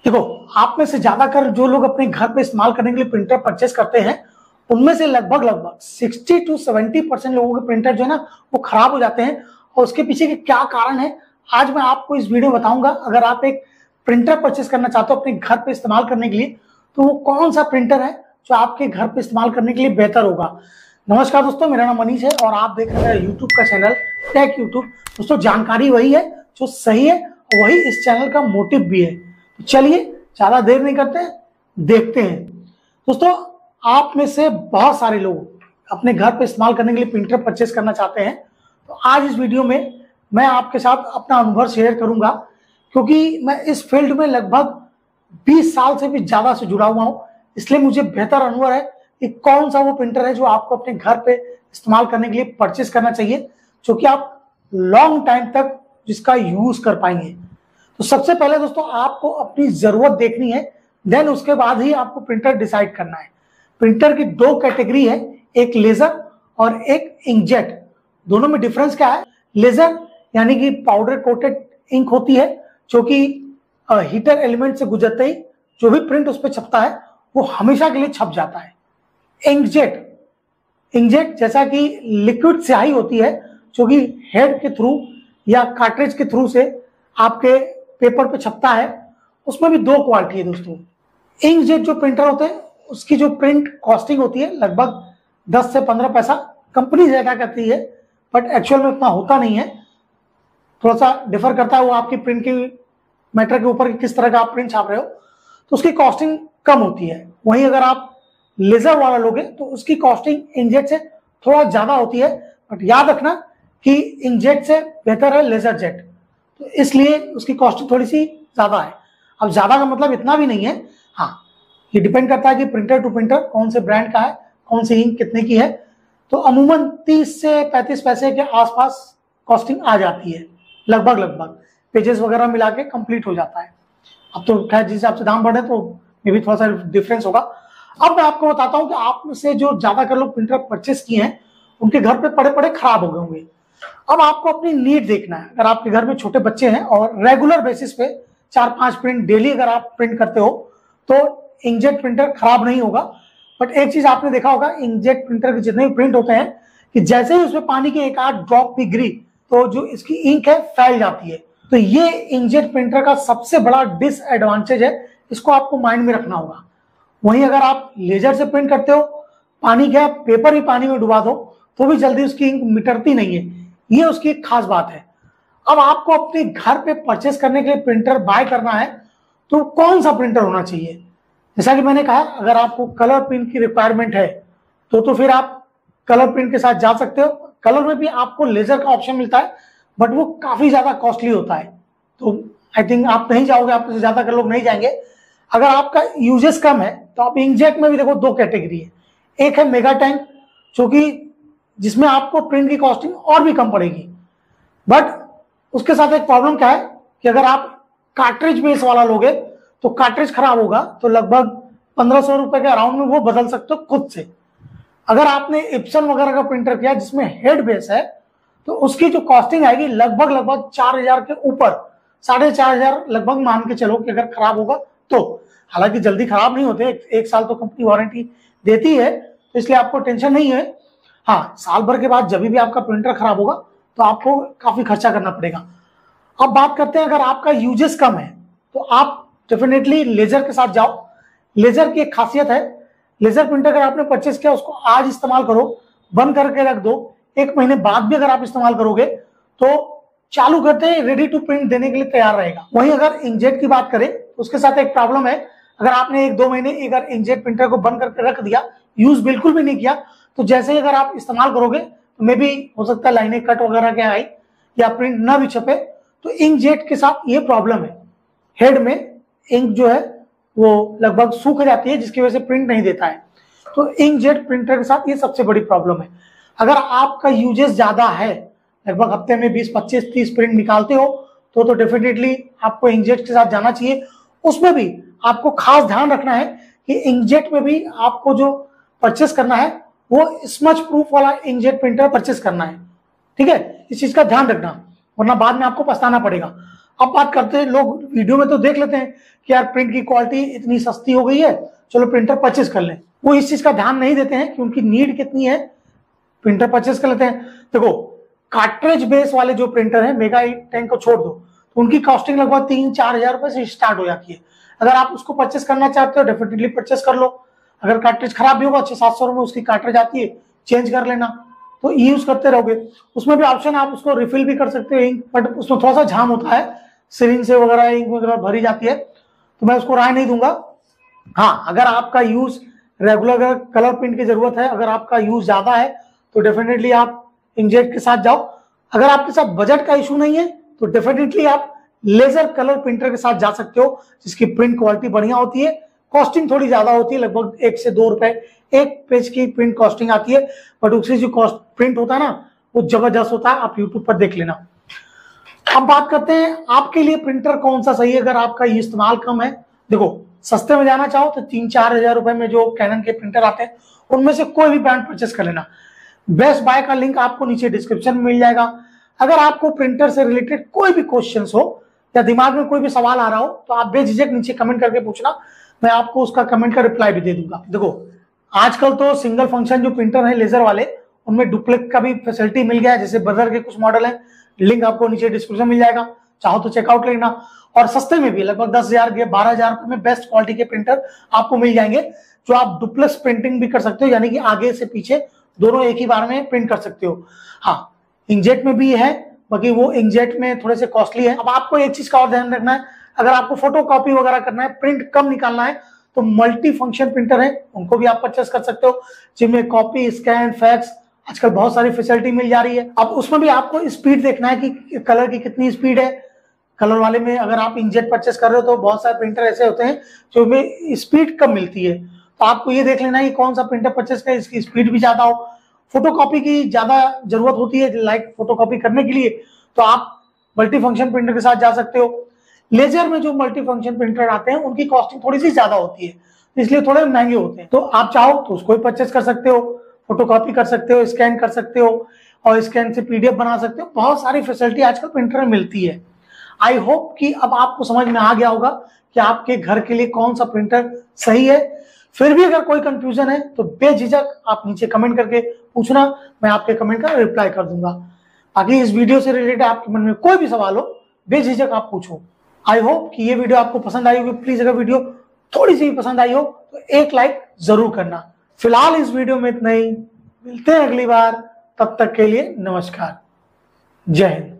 देखो, आप में से ज्यादातर जो लोग अपने घर पे इस्तेमाल करने के लिए प्रिंटर परचेस करते हैं, उनमें से लगभग 60 to 70% लोगों के प्रिंटर जो है ना वो खराब हो जाते हैं। और उसके पीछे के क्या कारण है, आज मैं आपको इस वीडियो में बताऊंगा। अगर आप एक प्रिंटर परचेस करना चाहते हो अपने घर पे इस्तेमाल करने के लिए, तो वो कौन सा प्रिंटर है जो आपके घर पे इस्तेमाल करने के लिए बेहतर होगा। नमस्कार दोस्तों, मेरा नाम मनीष है और आप देख रहे हैं यूट्यूब का चैनल टेक यूट्यूब। दोस्तों, जानकारी वही है जो सही है, वही इस चैनल का मोटिव भी है। तो चलिए ज्यादा देर नहीं करते, देखते हैं। दोस्तों, आप में से बहुत सारे लोग अपने घर पे इस्तेमाल करने के लिए प्रिंटर परचेस करना चाहते हैं। तो आज इस वीडियो में मैं आपके साथ अपना अनुभव शेयर करूंगा, क्योंकि मैं इस फील्ड में लगभग 20 साल से भी ज्यादा से जुड़ा हुआ हूं। इसलिए मुझे बेहतर अनुभव है कि कौन सा वो प्रिंटर है जो आपको अपने घर पे इस्तेमाल करने के लिए परचेस करना चाहिए, जो कि आप लॉन्ग टाइम तक जिसका यूज कर पाएंगे। तो सबसे पहले दोस्तों, आपको अपनी जरूरत देखनी है, देन उसके बाद ही आपको प्रिंटर डिसाइड करना है। प्रिंटर की दो कैटेगरी है, एक लेजर और एक इंकजेट। दोनों में डिफरेंस क्या है? लेजर यानी कि पाउडर कोटेड इंक होती है, जो कि हीटर एलिमेंट से गुजरते ही जो भी प्रिंट उस पर छपता है वो हमेशा के लिए छप जाता है। इंकजेट जैसा कि लिक्विड स्याही होती है, जो कि हेड के थ्रू या कार्ट्रिज के थ्रू से आपके पेपर पे छपता है। उसमें भी दो क्वालिटी है दोस्तों। इंकजेट जो प्रिंटर होते हैं उसकी जो प्रिंट कॉस्टिंग होती है लगभग 10 से 15 पैसा कंपनी ज्यादा करती है, बट एक्चुअल में उतना होता नहीं है। थोड़ा सा डिफर करता है वो आपकी प्रिंट की मैटर के ऊपर कि किस तरह का आप प्रिंट छाप रहे हो, तो उसकी कॉस्टिंग कम होती है। वहीं अगर आप लेजर वाला लोगे तो उसकी कॉस्टिंग इंकजेट से थोड़ा ज्यादा होती है, बट याद रखना कि इंकजेट से बेहतर है लेजर जेट, तो इसलिए उसकी कॉस्टिंग थोड़ी सी ज्यादा है। अब ज्यादा का मतलब इतना भी नहीं है, हाँ ये डिपेंड करता है कि प्रिंटर टू प्रिंटर कौन से ब्रांड का है, कौन सी इंक कितने की है। तो अमूमन 30 से 35 पैसे के आसपास कॉस्टिंग आ जाती है, लगभग पेजेस वगैरह मिला के कंप्लीट हो जाता है। अब तो खैर जिस हिसाब से दाम बढ़े तो मे भी थोड़ा सा डिफरेंस होगा। अब मैं आपको बताता हूँ कि आप में से जो ज्यादातर लोग प्रिंटर परचेस किए हैं उनके घर पे पड़े पड़े खराब हो गए होंगे। अब आपको अपनी नीड देखना है। अगर आपके घर में छोटे बच्चे हैं और रेगुलर बेसिस पे 4-5 प्रिंट डेली अगर आप प्रिंट करते हो तो इंकजेट प्रिंटर खराब नहीं होगा। बट एक चीज आपने देखा होगा, इंकजेट प्रिंटर के जितने भी प्रिंट होते हैं कि जैसे ही उसमें पानी की एक आध ड्रॉप भी गिरी तो जो इसकी इंक है फैल जाती है। तो ये इंकजेट प्रिंटर का सबसे बड़ा डिसएडवांटेज है, इसको आपको माइंड में रखना होगा। वहीं अगर आप लेजर से प्रिंट करते हो, पानी क्या पेपर ही पानी में डुबा दो तो भी जल्दी उसकी इंक मिटरती नहीं है, ये उसकी एक खास बात है। अब आपको अपने घर पे परचेस करने के लिए प्रिंटर बाय करना है तो कौन सा प्रिंटर होना चाहिए? जैसा कि मैंने कहा, अगर आपको कलर प्रिंट की रिक्वायरमेंट है तो फिर आप कलर प्रिंट के साथ जा सकते हो। कलर में भी आपको लेजर का ऑप्शन मिलता है, बट वो काफी ज्यादा कॉस्टली होता है, तो आई थिंक आप नहीं जाओगे, आप से ज्यादा लोग नहीं जाएंगे। अगर आपका यूजेस कम है तो आप इंकजेट में भी देखो दो कैटेगरी है। एक है मेगा टैंक, जो कि जिसमें आपको प्रिंट की कॉस्टिंग और भी कम पड़ेगी, बट उसके साथ एक प्रॉब्लम क्या है कि अगर आप कार्ट्रिज बेस वाला लोगे तो कार्ट्रिज खराब होगा, तो लगभग 1500 रुपए के अराउंड में वो बदल सकते हो खुद से। अगर आपने इप्सन वगैरह का प्रिंटर किया जिसमें हेड बेस है तो उसकी जो कॉस्टिंग आएगी लगभग 4000 के ऊपर, 4500 लगभग मान के चलो कि अगर खराब होगा तो। हालांकि जल्दी खराब नहीं होते, एक साल तो कंपनी वारंटी देती है, तो इसलिए आपको टेंशन नहीं है। हाँ, साल भर के बाद जब भी आपका प्रिंटर खराब होगा तो आपको काफी खर्चा करना पड़ेगा। अब बात करते हैं, अगर आपका यूजेस कम है तो आप डेफिनेटली लेजर के साथ जाओ। लेजर की एक खासियत है, लेजर प्रिंटर अगर आपने परचेस किया उसको आज इस्तेमाल करो, बंद करके रख दो, 1 महीने बाद भी अगर आप इस्तेमाल करोगे तो चालू करते ही रेडी टू प्रिंट देने के लिए तैयार रहेगा। वहीं अगर इंकजेट की बात करें तो उसके साथ एक प्रॉब्लम है, अगर आपने 1-2 महीने अगर इंकजेट प्रिंटर को बंद करके रख दिया, यूज बिल्कुल भी नहीं किया, तो जैसे ही अगर आप इस्तेमाल करोगे तो मे भी हो सकता है लाइनें कट वगैरह के आई या प्रिंट ना भी छपे। तो इंकजेट के साथ ये प्रॉब्लम है, हेड में इंक जो है वो लगभग सूख जाती है, जिसकी वजह से प्रिंट नहीं देता है। तो इंकजेट प्रिंटर के साथ ये सबसे बड़ी प्रॉब्लम है। अगर आपका यूजेस ज्यादा है, लगभग हफ्ते में 20, 25, 30 प्रिंट निकालते हो तो डेफिनेटली आपको इंकजेट के साथ जाना चाहिए। उसमें भी आपको खास ध्यान रखना है कि इंकजेट में भी आपको जो परचेस करना है वो स्मच प्रूफ वाला इंकजेट प्रिंटर परचेस करना है, ठीक है? इस चीज का ध्यान रखना, वरना बाद में आपको पछताना पड़ेगा। अब बात करते हैं, लोग वीडियो में तो देख लेते हैं कि यार प्रिंट की क्वालिटी इतनी सस्ती हो गई है, चलो प्रिंटर परचेज कर लें। वो इस चीज का ध्यान नहीं देते हैं कि उनकी नीड कितनी है, प्रिंटर परचेज कर लेते हैं। देखो कार्ट्रिज बेस वाले जो प्रिंटर है, मेगा टैंक को छोड़ दो, तो उनकी कॉस्टिंग लगभग 3-4 हजार रुपए से स्टार्ट हो जाती है। अगर आप उसको परचेस करना चाहते हो डेफिनेटली परचेस कर लो। अगर कार्ट्रिज खराब भी होगा 600-700 में उसकी कार्ट्रिज आती है, चेंज कर लेना, तो यूज करते रहोगे। उसमें भी ऑप्शन आप उसको रिफिल भी कर सकते हो इंक, बट उसमें थोड़ा सा झाम होता है, सिरिंज से वगैरह इंक वगैरह भरी जाती है, तो मैं उसको राय नहीं दूंगा। हाँ, अगर आपका यूज रेगुलर कलर प्रिंट की जरूरत है, अगर आपका यूज ज्यादा है तो डेफिनेटली आप इंकजेट के साथ जाओ। अगर आपके साथ बजट का इशू नहीं है तो डेफिनेटली आप लेजर कलर प्रिंटर के साथ जा सकते हो, जिसकी प्रिंट क्वालिटी बढ़िया होती है, कॉस्टिंग थोड़ी ज्यादा होती है, लगभग 1 से 2 रुपए एक पेज की प्रिंट कॉस्टिंग आती है, बट उससे जो कॉस्ट प्रिंट होता है ना वो जबरदस्त होता है, आप यूट्यूब पर देख लेना। अब बात करते हैं आपके लिए प्रिंटर कौन सा सही है अगर आपका ये इस्तेमाल कम है। देखो सस्ते में जाना चाहो तो 3-4 हजार रुपए में जो कैनन के प्रिंटर आते हैं उनमें से कोई भी ब्रांड परचेस कर लेना। बेस्ट बाय का लिंक आपको नीचे डिस्क्रिप्शन में मिल जाएगा। अगर आपको प्रिंटर से रिलेटेड कोई भी क्वेश्चन हो या दिमाग में कोई भी सवाल आ रहा हो तो आप बेझिझक नीचे कमेंट करके पूछना, मैं आपको उसका कमेंट का रिप्लाई भी दे दूंगा। देखो आजकल तो सिंगल फंक्शन जो प्रिंटर है लेजर वाले, उनमें डुप्लेक्स का भी फैसिलिटी मिल गया है, जैसे ब्रदर के कुछ मॉडल है, लिंक आपको नीचे डिस्क्रिप्शन मिल जाएगा, चाहो तो चेकआउट लेना। और सस्ते में भी लगभग 10,000 या 12,000 रुपए में बेस्ट क्वालिटी के प्रिंटर आपको मिल जाएंगे, जो आप डुप्लेक्स प्रिंटिंग भी कर सकते हो, यानी कि आगे से पीछे दोनों एक ही बार में प्रिंट कर सकते हो। हाँ, इंकजेट में भी है, बाकी वो इंकजेट में थोड़े से कॉस्टली है। अब आपको एक चीज का और ध्यान रखना है, अगर आपको फोटो कॉपी वगैरह करना है, प्रिंट कम निकालना है, तो मल्टी फंक्शन प्रिंटर है, उनको भी आप परचेस कर सकते हो, जिनमें कॉपी, स्कैन, फैक्स, आजकल बहुत सारी फैसिलिटी मिल जा रही है। अब उसमें भी आपको स्पीड देखना है कि कलर की कितनी स्पीड है। कलर वाले में अगर आप इंकजेट परचेस कर रहे हो तो बहुत सारे प्रिंटर ऐसे होते हैं जो में स्पीड कम मिलती है, तो आपको ये देख लेना है कि कौन सा प्रिंटर परचेस करें, इसकी स्पीड भी ज्यादा हो। फोटोकॉपी की ज्यादा जरूरत होती है, लाइक फोटोकॉपी करने के लिए, तो आप मल्टी फंक्शन प्रिंटर के साथ जा सकते हो। लेजर में जो मल्टी फंक्शन प्रिंटर आते हैं उनकी कॉस्टिंग थोड़ी सी ज्यादा होती है, इसलिए थोड़े महंगे होते हैं, तो आप चाहो तो उसको भी परचेस कर सकते हो, फोटोकॉपी कर सकते हो, स्कैन कर सकते हो, और स्कैन से पीडीएफ बना सकते हो। बहुत सारी फैसिलिटी आजकल प्रिंटर में मिलती है। आई होप कि अब आपको समझ में आ गया होगा कि आपके घर के लिए कौन सा प्रिंटर सही है। फिर भी अगर कोई कंफ्यूजन है तो बेझिझक आप नीचे कमेंट करके पूछना, मैं आपके कमेंट का रिप्लाई कर दूंगा। बाकी इस वीडियो से रिलेटेड आपके मन में कोई भी सवाल हो, बेझिझक आप पूछो। आई होप कि ये वीडियो आपको पसंद आई होगी। प्लीज अगर वीडियो थोड़ी सी भी पसंद आई हो तो एक लाइक जरूर करना। फिलहाल इस वीडियो में इतना ही, मिलते हैं अगली बार, तब तक के लिए नमस्कार, जय हिंद।